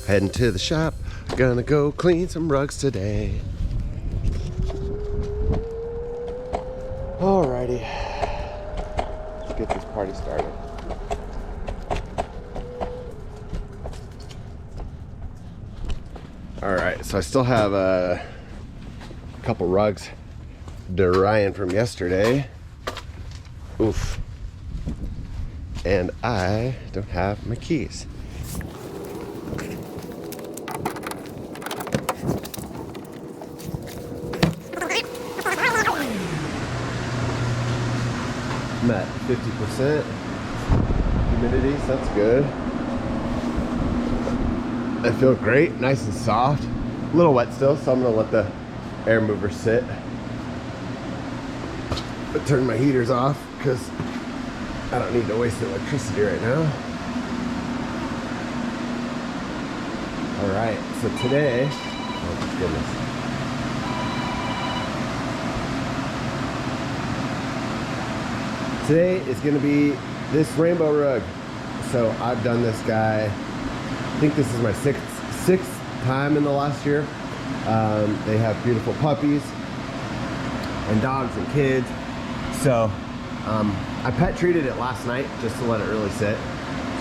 Heading to the shop, gonna go clean some rugs today. Alrighty, let's get this party started. Alright, so I still have a couple rugs drying from yesterday. Oof. And I don't have my keys. I'm at 50% humidity, so that's good. I feel great, nice and soft. A little wet still, so I'm gonna let the air mover sit. But turn my heaters off because I don't need to waste electricity right now. All right, so today, oh my goodness. Today is gonna be this rainbow rug. So I've done this guy, I think this is my sixth time in the last year. They have beautiful puppies and dogs and kids. So I pet treated it last night just to let it really sit.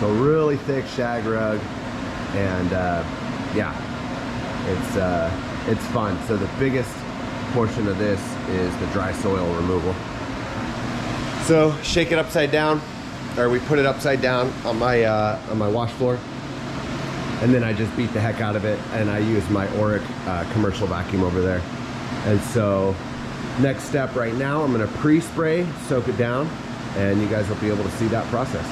So really thick shag rug, and yeah, it's fun. So the biggest portion of this is the dry soil removal. So shake it upside down, or we put it upside down on my wash floor, and then I just beat the heck out of it, and I use my Auric commercial vacuum over there. And so next step right now, I'm gonna pre-spray, soak it down, and you guys will be able to see that process.